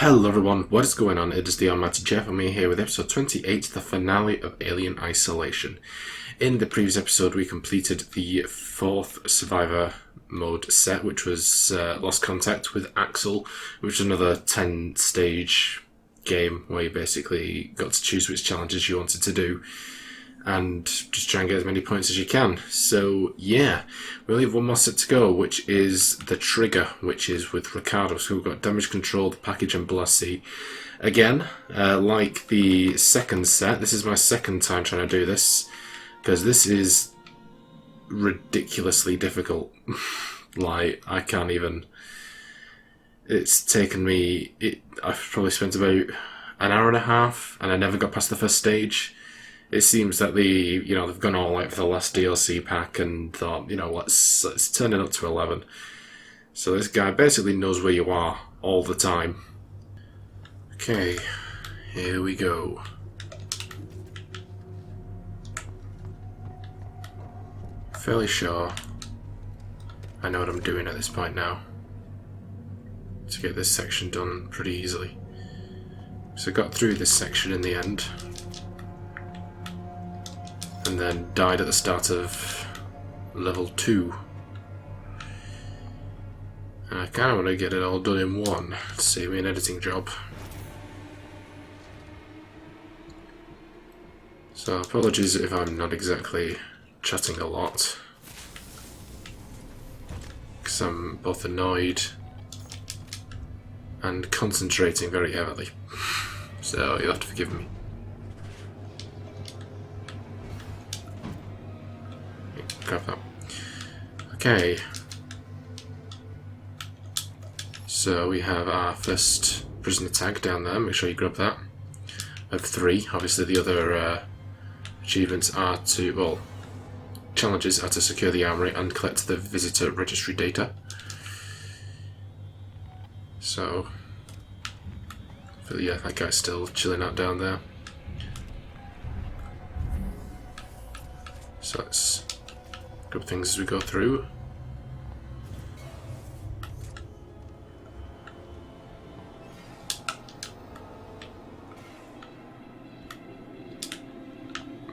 Hello everyone, what is going on? It is TheAlmightyGeoff and we're here with episode 28, the finale of Alien Isolation. In the previous episode we completed the 4th survivor mode set, which was Lost Contact with Axel, which is another 10 stage game where you basically got to choose which challenges you wanted to do and just try and get as many points as you can. So yeah, we only have one more set to go, which is the trigger, which is with Ricardo. So we've got damage control, the package, and Blasi. Again, like the second set, this is my second time trying to do this, because this is ridiculously difficult. Like, I can't even... It's taken me... I've probably spent about an hour and a half, and I never got past the first stage. It seems that they've gone all out for the last DLC pack and thought, let's turn it up to 11. So this guy basically knows where you are all the time. Okay, here we go. Fairly sure I know what I'm doing at this point now to get this section done pretty easily. So I got through this section in the end, and then died at the start of level 2. And I kind of want to get it all done in one to save me an editing job. So apologies if I'm not exactly chatting a lot, because I'm both annoyed and concentrating very heavily. So you'll have to forgive me. Grab that. Okay. So we have our first prisoner tag down there. Make sure you grab that. I have 3. Obviously the other achievements are challenges are to secure the armory and collect the visitor registry data. So, yeah, that guy's still chilling out down there. So let's grab things as we go through.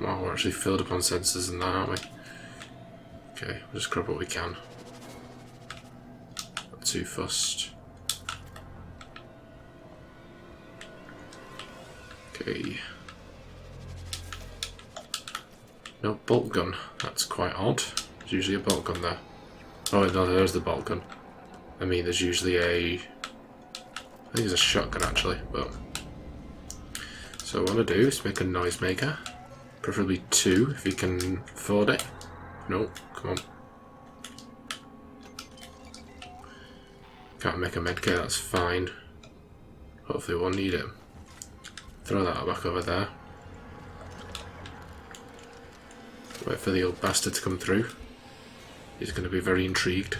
Wow, we're actually filled up on sensors and that, aren't we? Okay, we'll just grab what we can. Not too fussed. Okay. No bolt gun. That's quite odd. There's usually a bolt gun there. Oh no, there's the bolt gun. I mean, there's usually I think there's a shotgun actually, but... So what I want to do is make a noisemaker. Preferably 2, if you can afford it. No, come on. Can't make a medkit, that's fine. Hopefully we'll need it. Throw that back over there. Wait for the old bastard to come through. He's going to be very intrigued.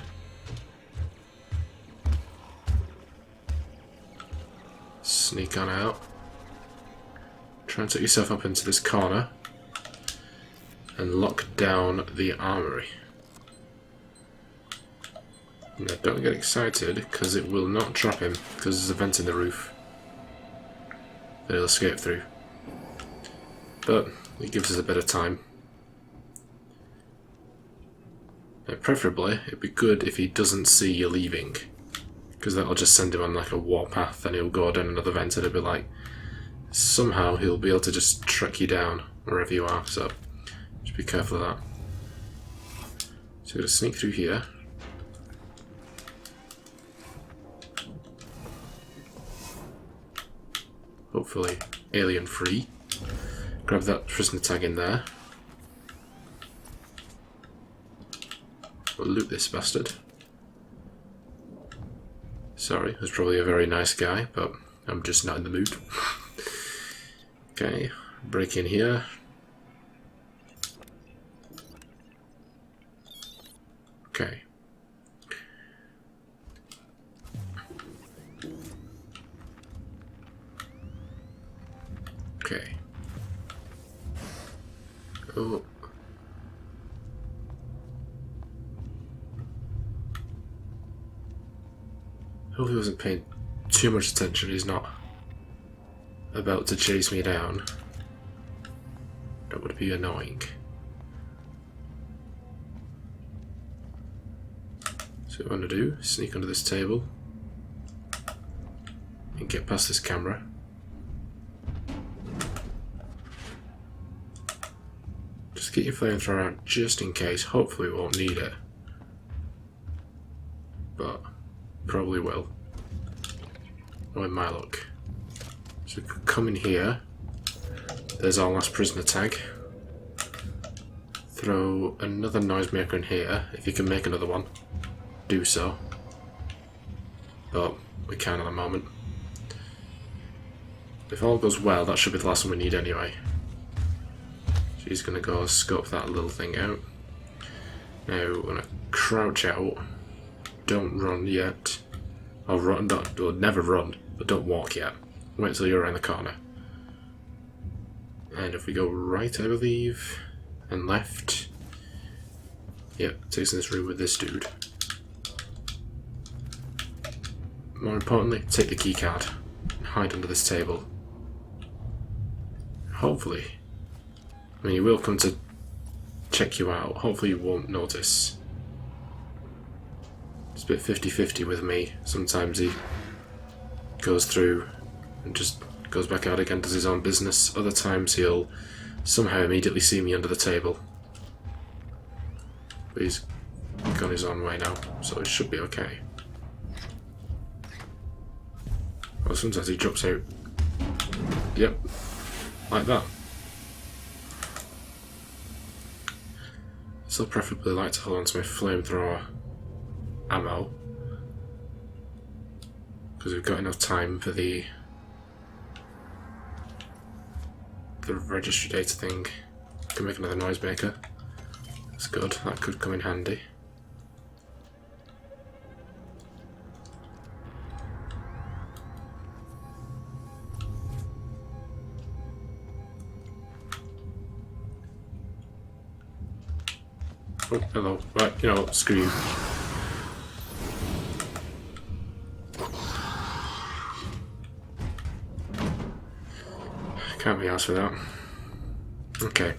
Sneak on out. Try and tuck yourself up into this corner and lock down the armory. Now don't get excited, because it will not trap him, because there's a vent in the roof that he'll escape through. But it gives us a bit of time. Now, preferably, it'd be good if he doesn't see you leaving, because that'll just send him on like a warpath, and he'll go down another vent, and it'll be like, somehow he'll be able to just track you down wherever you are, so just be careful of that. So we're going to sneak through here. Hopefully alien free. Grab that prisoner tag in there. We'll loot this bastard. Sorry, he's probably a very nice guy, but I'm just not in the mood. Okay, break in here. Okay. Okay. Oh. Hopefully I wasn't paying too much attention, he's not about to chase me down. That would be annoying. So what I'm going to do, sneak under this table and get past this camera. Just get your flamethrower out just in case. Hopefully we won't need it, but probably will. With my luck. So come in here. There's our last prisoner tag. Throw another noisemaker in here. If you can make another one, do so. But we can't at the moment. If all goes well, that should be the last one we need anyway. She's going to go scope that little thing out. Now we're going to crouch out. Don't run yet. Or run, or never run, but don't walk yet. Wait till you're around the corner. And if we go right, I believe, and left. Yep, takes us in this room with this dude. More importantly, take the key card and hide under this table. Hopefully, I mean, he will come to check you out. Hopefully you won't notice. It's a bit 50-50 with me. Sometimes he goes through and just goes back out again, does his own business. Other times he'll somehow immediately see me under the table. But he's gone his own way now, so it should be okay. Well, sometimes he drops out. Yep, like that. Still preferably like to hold on to my flamethrower ammo, because we've got enough time for the registry data thing. Can make another noisemaker. That's good, that could come in handy. Oh, hello. Right, you know what, screw you. Can't be asked for that. Okay.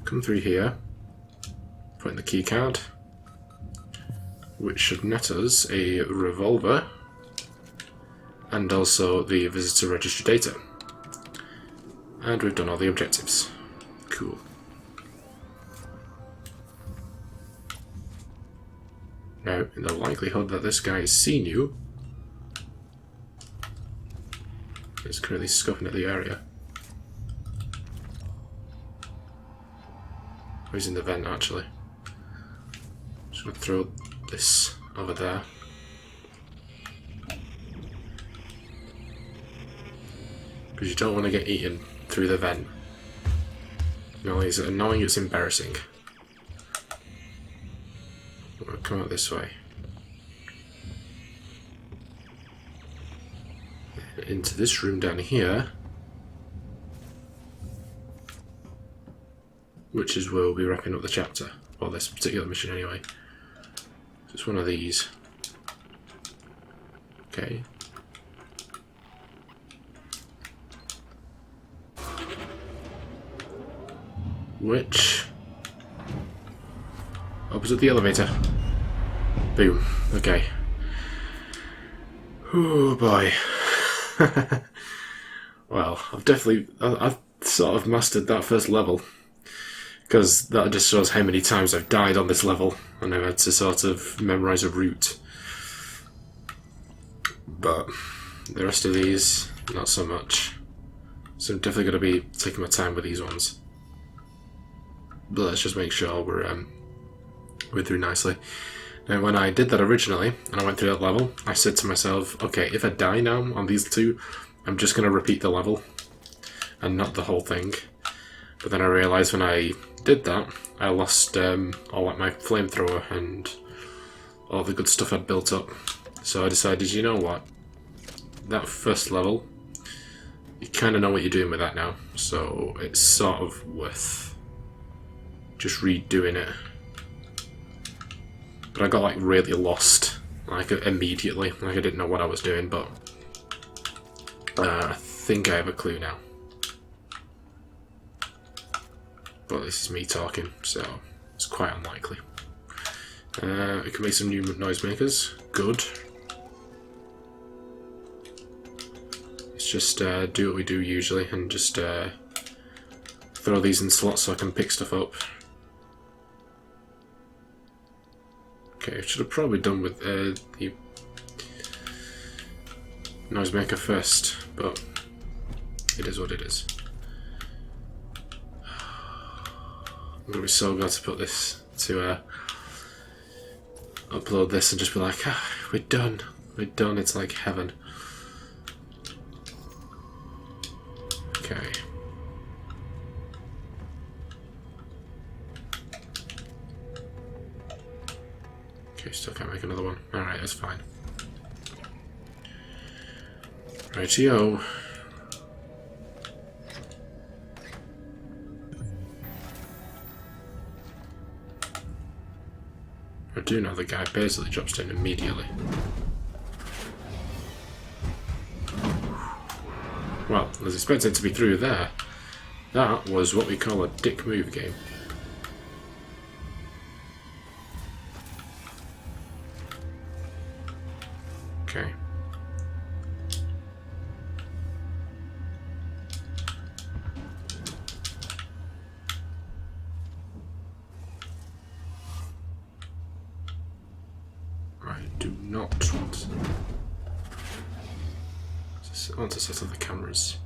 Come through here. Put in the key card, which should net us a revolver and also the visitor registry data. And we've done all the objectives. Cool. Now, in the likelihood that this guy has seen you, he's currently scoping at the area. Oh, he's in the vent actually. Just gonna throw this over there. Because you don't want to get eaten through the vent. Not only is it annoying, it's embarrassing. We'll come out this way. Into this room down here, which is where we'll be wrapping up the chapter, or this particular mission anyway. So it's one of these. Okay. Which opposite the elevator. Boom. Okay. Oh boy. Well, I've sort of mastered that first level, because that just shows how many times I've died on this level and I've had to sort of memorise a route. But the rest of these, not so much. So I'm definitely going to be taking my time with these ones. But let's just make sure we're through nicely. Now, when I did that originally, and I went through that level, I said to myself, okay, if I die now on these two, I'm just going to repeat the level, and not the whole thing. But then I realised when I did that, I lost all like my flamethrower and all the good stuff I'd built up. So I decided, you know what, that first level, you kind of know what you're doing with that now, so it's sort of worth just redoing it. But I got like really lost, like immediately, like I didn't know what I was doing, but I think I have a clue now. But this is me talking, so it's quite unlikely. We can make some new noisemakers. Good. Let's just do what we do usually and just throw these in slots so I can pick stuff up. Okay, should have probably done with the noisemaker first, but it is what it is. I'm gonna be so glad to put this to upload this and just be like, ah, we're done. We're done. It's like heaven. Okay. Okay, still can't make another one. Alright, that's fine. Rightio. I do know the guy basically drops down immediately. Well, I was expecting to be through there. That was what we call a dick move game. Okay. I do not want to set up the cameras.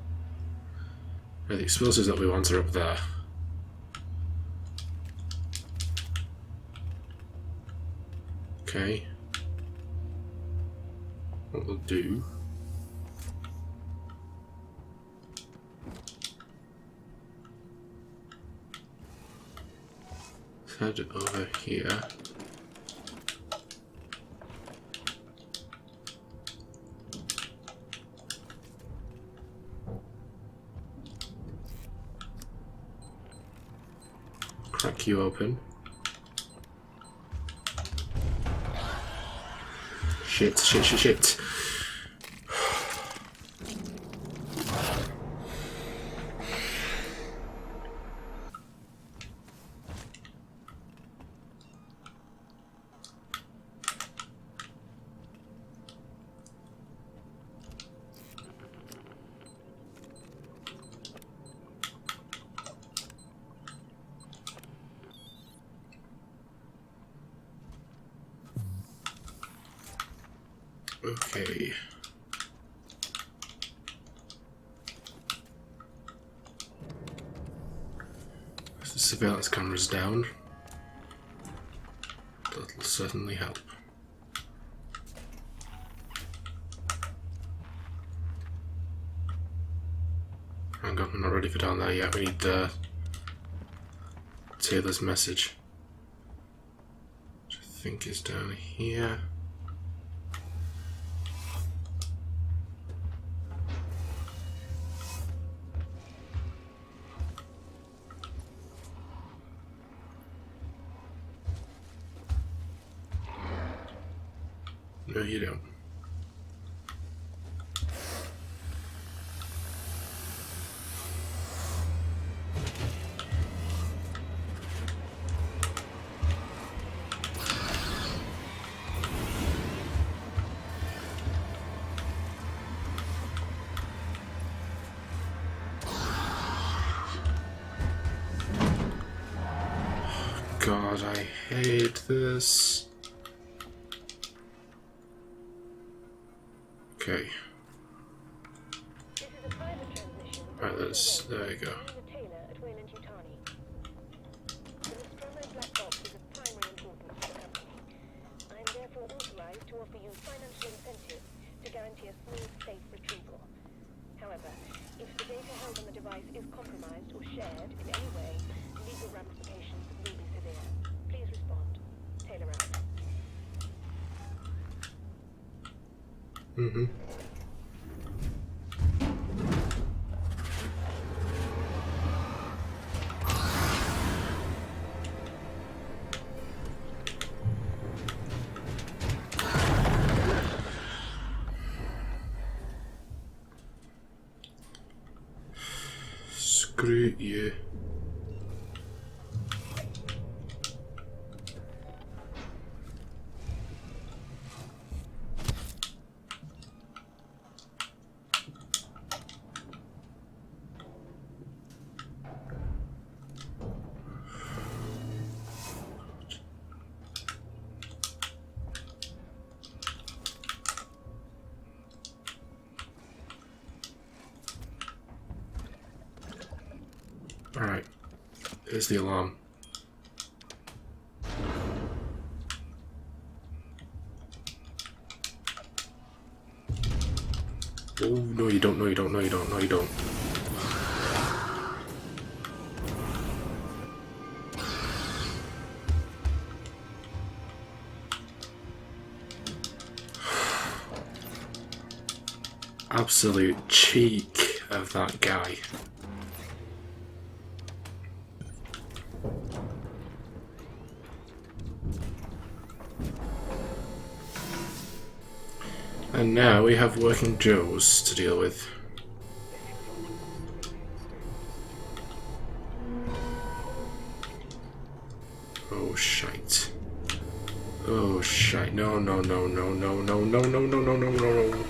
The explosives that we want are up there. Okay. What we'll do is head over here. Crack you open. Shit, shit, shit, shit. Okay. The surveillance camera's down. That'll certainly help. Hang on, I'm not ready for down there yet. We need Taylor's message, which I think is down here. No, you don't. God, I hate this. Okay. Right, there you go. However, if the data held on the device is compromised or shared in any way, legal ramifications will be severe. Please respond. Taylor out. Mm-hmm. Great, yeah. Alright, here's the alarm. Oh, no you don't, no you don't, no you don't, no you don't. Absolute cheek of that guy. And now we have working Joes to deal with. Oh shite. Oh shite. No, no, no, no, no, no, no, no, no, no, no, no, no.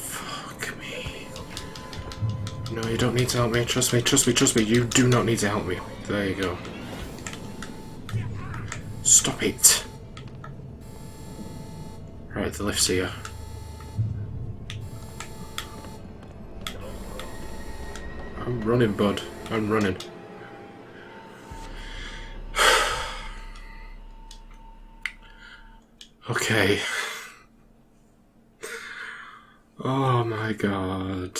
Fuck me. No, you don't need to help me. Trust me, trust me, trust me. You do not need to help me. There you go. Stop it. Right, the lift's here. I'm running, bud. I'm running. Okay. Oh my god.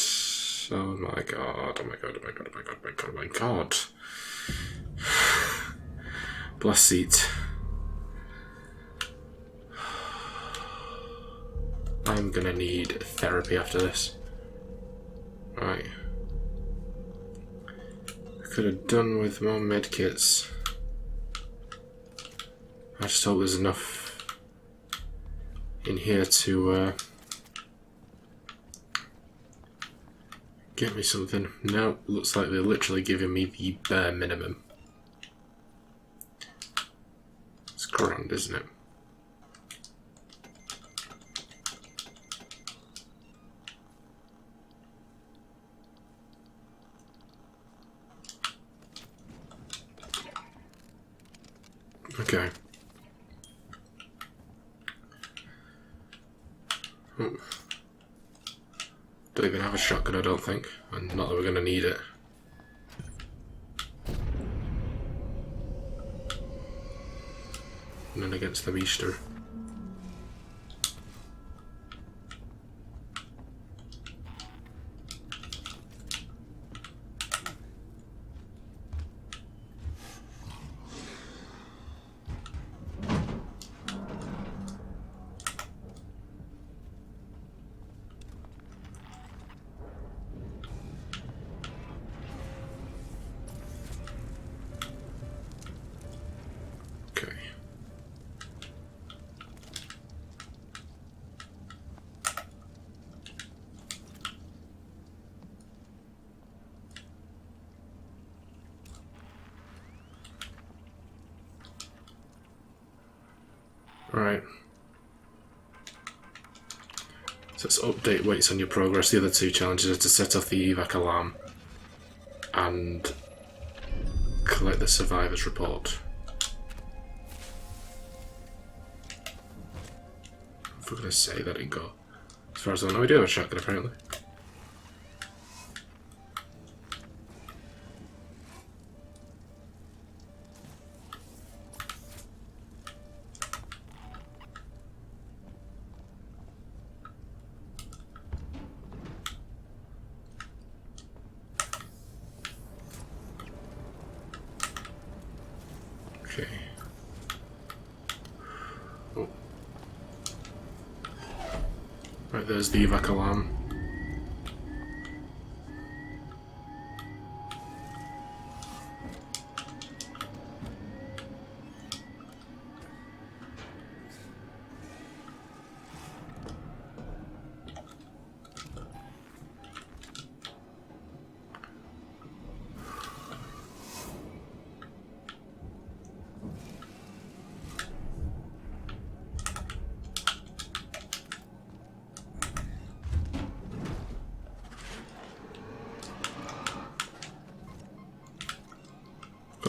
Oh my god. Oh my god. Oh my god. Oh my god. Oh my god. Oh my god. Bless seat. I'm gonna need therapy after this. Right. I could have done with more medkits. I just hope there's enough in here to get me something. No, looks like they're literally giving me the bare minimum. It's grand, isn't it? Okay. Oh. Don't even have a shotgun, I don't think. And not that we're going to need it. And then against the Easter. Okay. Alright. So let's update weights on your progress. The other two challenges are to set off the evac alarm and collect the survivor's report. If we're going to say that it go. As far as I know, we do have a shotgun apparently. Okay. Oh. Right, there's the evac alarm.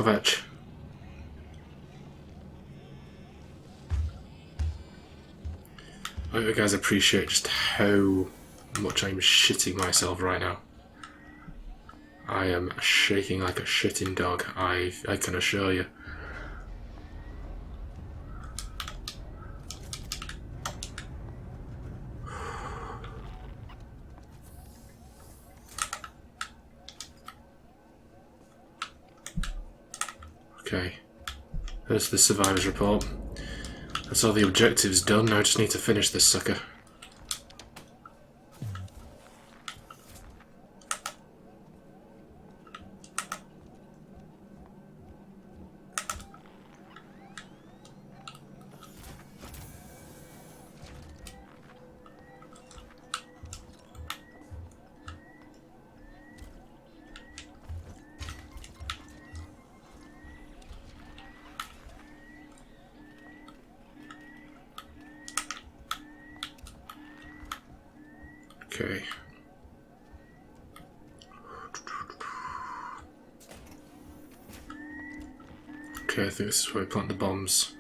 Go fetch. I hope you guys appreciate just how much I'm shitting myself right now. I am shaking like a shitting dog, I can assure you. Okay, there's the survivor's report. That's all the objectives done, now I just need to finish this sucker. Okay. Okay, I think this is where we plant the bombs.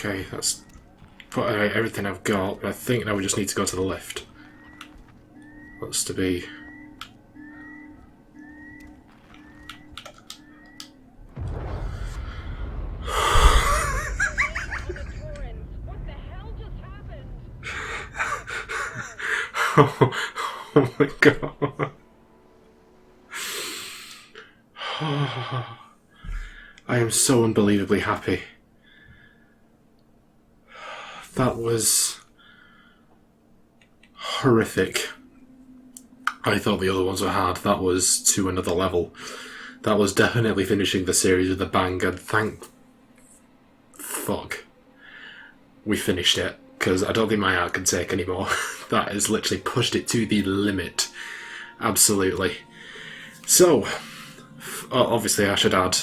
Okay, that's put away everything I've got, but I think now we just need to go to the lift. What's to be? Oh my god. I am so unbelievably happy. That was horrific. I thought the other ones were hard. That was to another level. That was definitely finishing the series with a bang, and thank fuck we finished it, because I don't think my heart can take anymore. That has literally pushed it to the limit. Absolutely. So, obviously I should add,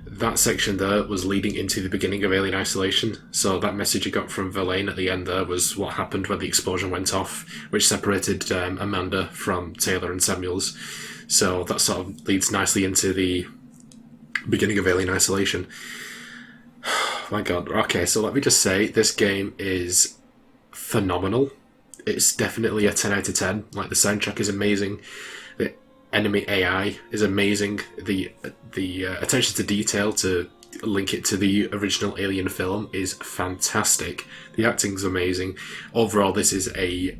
that section there was leading into the beginning of Alien Isolation, so that message you got from Verlaine at the end there was what happened when the explosion went off, which separated Amanda from Taylor and Samuels. So that sort of leads nicely into the beginning of Alien Isolation. My god. Okay, so let me just say, this game is phenomenal. It's definitely a 10 out of 10. Like, the soundtrack is amazing. The enemy AI is amazing. The attention to detail to link it to the original Alien film is fantastic. The acting's amazing. Overall, this is a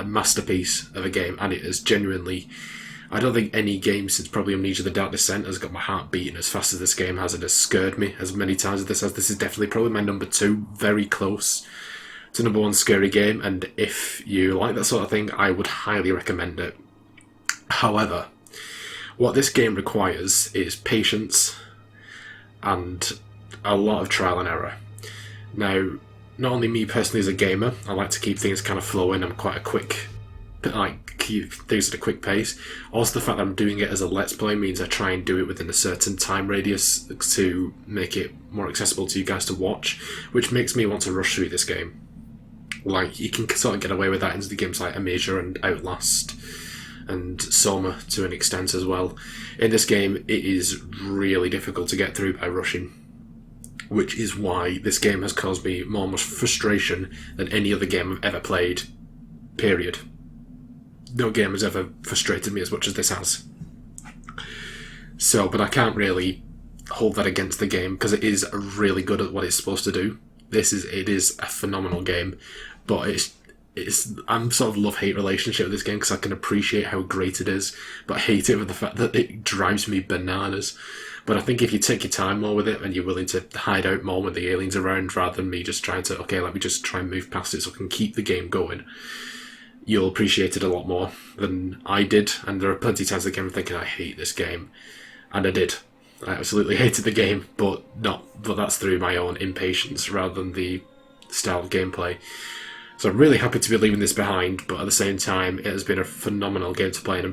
masterpiece of a game, and it is genuinely... I don't think any game since probably Amnesia the Dark Descent has got my heart beating as fast as this game has, and has scared me as many times as this has. This is definitely probably my number 2, very close to number 1 scary game, and if you like that sort of thing, I would highly recommend it. However, what this game requires is patience and a lot of trial and error. Now, not only me personally as a gamer, I like to keep things kind of flowing. I'm quite a quick, keep things at a quick pace. Also, the fact that I'm doing it as a let's play means I try and do it within a certain time radius to make it more accessible to you guys to watch, which makes me want to rush through this game. Like, you can sort of get away with that in the games like Amnesia and Outlast and Soma to an extent as well. In this game, it is really difficult to get through by rushing, which is why this game has caused me more much frustration than any other game I've ever played, period. No game has ever frustrated me as much as this has. So, but I can't really hold that against the game, because it is really good at what it's supposed to do. It is a phenomenal game, but I'm sort of love-hate relationship with this game, because I can appreciate how great it is, but I hate it for the fact that it drives me bananas. But I think if you take your time more with it, and you're willing to hide out more when the aliens are around, rather than me just trying to, okay, let me just try and move past it so I can keep the game going, you'll appreciate it a lot more than I did. And there are plenty of times in the game I'm thinking, I hate this game. And I did. I absolutely hated the game, but that's through my own impatience rather than the style of gameplay. So I'm really happy to be leaving this behind, but at the same time, it has been a phenomenal game to play, and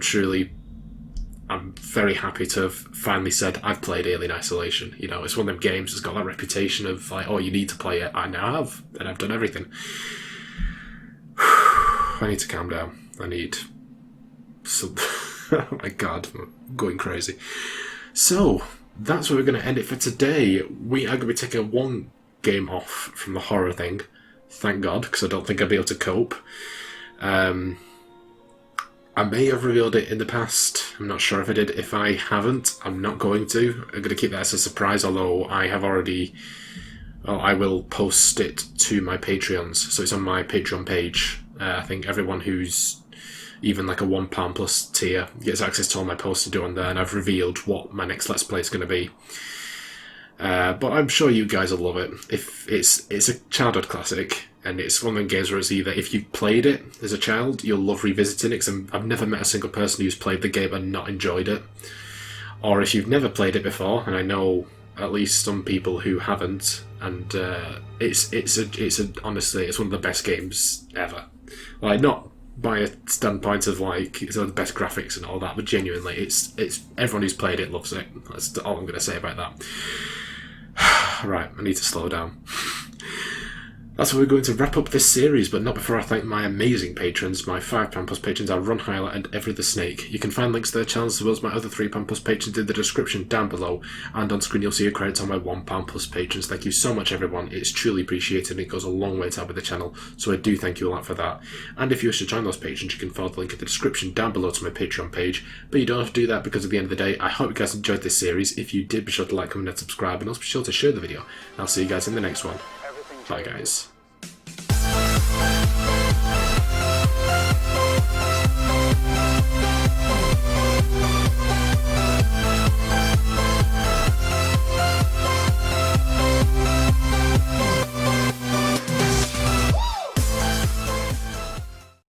I'm very happy to have finally said I've played Alien Isolation. You know, it's one of them games that's got that reputation of like, oh, you need to play it. I now have, and I've done everything. I need to calm down. I need some... Oh my god, I'm going crazy. So, that's where we're going to end it for today. We are going to be taking one game off from the horror thing. Thank God, because I don't think I'd be able to cope. I may have revealed it in the past. I'm not sure if I did. If I haven't, I'm not going to. I'm going to keep that as a surprise, although I have already... Well, I will post it to my Patreons. So it's on my Patreon page. I think everyone who's even like a £1 plus tier gets access to all my posts to do on there, and I've revealed what my next Let's Play is going to be. But I'm sure you guys will love it. If it's a childhood classic, and it's one of them games where it's either if you've played it as a child, you'll love revisiting it, because I've never met a single person who's played the game and not enjoyed it. Or if you've never played it before, and I know at least some people who haven't, and honestly, it's one of the best games ever. Like, not by a standpoint of like it's one of the best graphics and all that, but genuinely, it's everyone who's played it loves it. That's all I'm going to say about that. Right, I need to slow down. That's where we're going to wrap up this series, but not before I thank my amazing patrons. My £5 plus patrons are Ron Hyler and Every the Snake. You can find links to their channels as well as my other £3 plus patrons in the description down below, and on screen you'll see a credit on my £1 plus patrons. Thank you so much, everyone. It's truly appreciated, and it goes a long way to help with the channel, so I do thank you a lot for that. And if you wish to join those patrons, you can follow the link in the description down below to my Patreon page, but you don't have to do that, because at the end of the day, I hope you guys enjoyed this series. If you did, be sure to like, comment and subscribe, and also be sure to share the video. I'll see you guys in the next one. Bye guys.